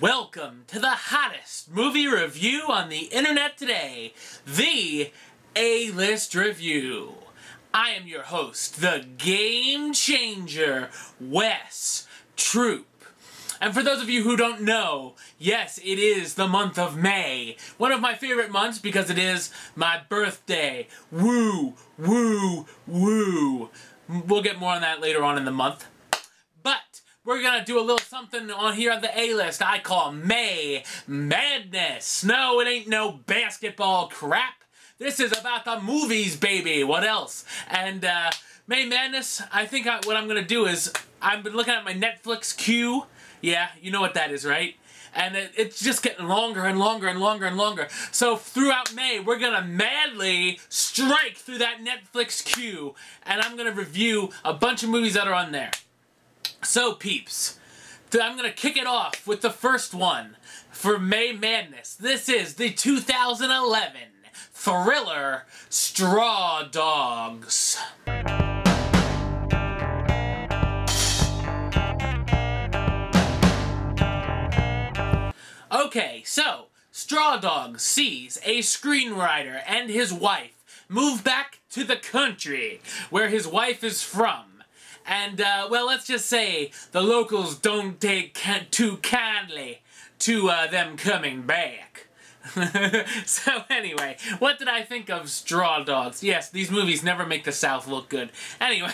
Welcome to the hottest movie review on the internet today, the A-List Review. I am your host, the Game Changer, Wes Troop. And for those of you who don't know, yes, it is the month of May. One of my favorite months because it is my birthday. Woo, woo, woo. We'll get more on that later on in the month. But we're gonna do a little something on here on the A-list I call May Madness. No, it ain't no basketball crap. This is about the movies, baby. What else? And May Madness, I think what I'm gonna do is, I've been looking at my Netflix queue. Yeah, you know what that is, right? And it's just getting longer and longer and longer and longer. So throughout May, we're gonna madly strike through that Netflix queue, and I'm gonna review a bunch of movies that are on there. So peeps, I'm gonna kick it off with the first one for May Madness. This is the 2011 thriller Straw Dogs. Okay, so Straw Dogs sees a screenwriter and his wife move back to the country where his wife is from. And, well, let's just say the locals don't take too kindly to them coming back. So anyway, what did I think of Straw Dogs? Yes, these movies never make the South look good. Anyway,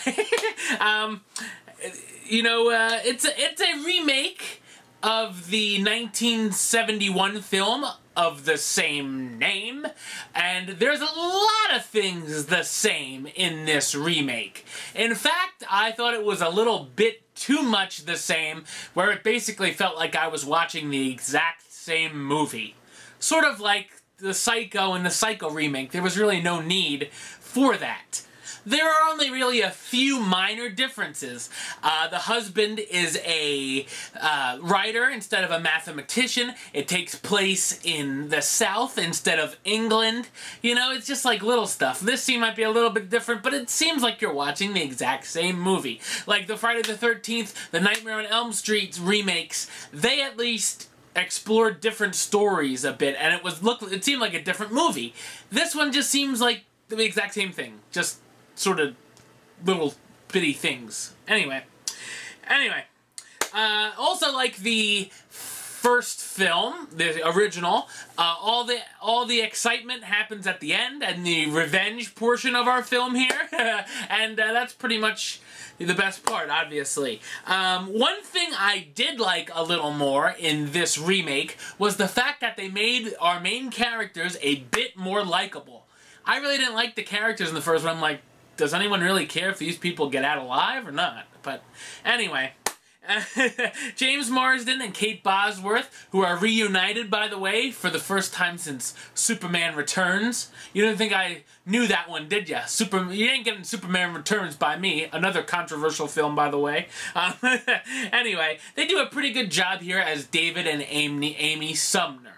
you know, it's a remake of the 1971 film of the same name, and there's a lot of things the same in this remake. In fact, I thought it was a little bit too much the same, where it basically felt like I was watching the exact same movie. Sort of like the Psycho and the Psycho remake. There was really no need for that. There are only really a few minor differences. The husband is a writer instead of a mathematician. It takes place in the South instead of England. You know, it's just like little stuff. This scene might be a little bit different, but it seems like you're watching the exact same movie. Like the Friday the 13th, the Nightmare on Elm Street remakes, they at least explored different stories a bit, and it seemed like a different movie. This one just seems like the exact same thing. Just sort of little bitty things. Anyway, also like the first film, the original, all the excitement happens at the end and the revenge portion of our film here, and that's pretty much the best part, obviously. One thing I did like a little more in this remake was the fact that they made our main characters a bit more likable. I really didn't like the characters in the first one. I'm like, does anyone really care if these people get out alive or not? But anyway, James Marsden and Kate Bosworth, who are reunited, by the way, for the first time since Superman Returns. You didn't think I knew that one, did ya? You ain't getting Superman Returns by me. Another controversial film, by the way. Anyway, they do a pretty good job here as David and Amy Sumner.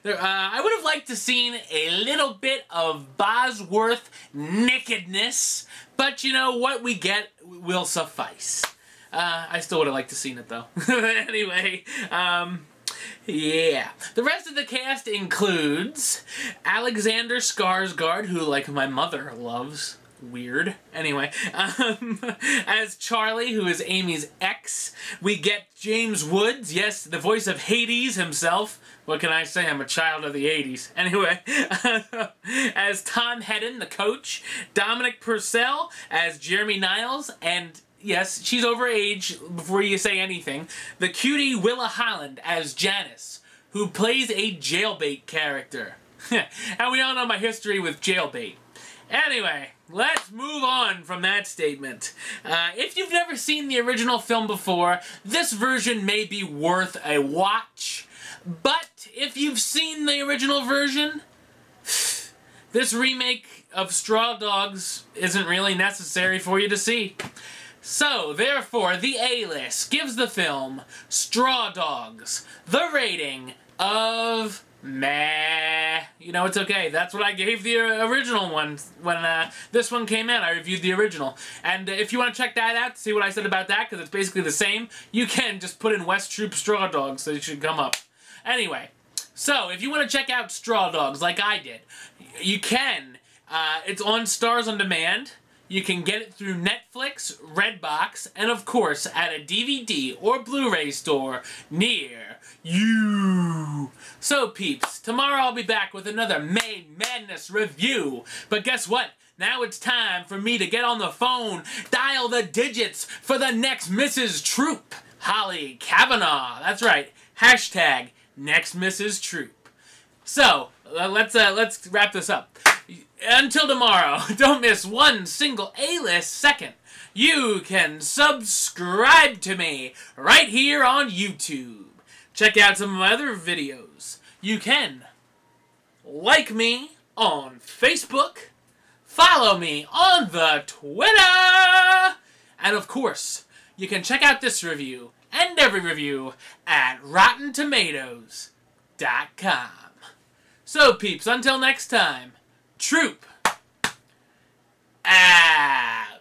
I would have liked to seen a little bit of Bosworth nakedness, but you know, what we get will suffice. I still would have liked to seen it, though. Anyway, yeah. The rest of the cast includes Alexander Skarsgård, who, like, my mother loves. Weird. Anyway, as Charlie, who is Amy's ex, we get James Woods, yes, the voice of Hades himself. What can I say? I'm a child of the 80s. Anyway, as Tom Hedden, the coach, Dominic Purcell as Jeremy Niles, and yes, she's over age before you say anything, the cutie Willa Holland as Janice, who plays a jailbait character. And we all know my history with jailbait. Anyway, let's move on from that statement. If you've never seen the original film before, this version may be worth a watch. But if you've seen the original version, this remake of Straw Dogs isn't really necessary for you to see. So, therefore, the A-List gives the film Straw Dogs the rating of Meh. You know, it's okay. That's what I gave the original one when this one came in. I reviewed the original. And if you want to check that out, see what I said about that, because it's basically the same, you can just put in West Troop Straw Dogs, so it should come up. Anyway, so if you want to check out Straw Dogs like I did, you can. It's on Stars On Demand. You can get it through Netflix, Redbox, and of course at a DVD or Blu-ray store near you. So peeps, tomorrow I'll be back with another May Madness review. But guess what? Now it's time for me to get on the phone, dial the digits for the next Mrs. Troop, Holly Kavanaugh. That's right. Hashtag next Mrs. Troop. So let's wrap this up. Until tomorrow, don't miss one single A-list second. You can subscribe to me right here on YouTube. Check out some of my other videos. You can like me on Facebook, follow me on the Twitter, and of course, you can check out this review and every review at RottenTomatoes.com. So peeps, until next time, Troop out.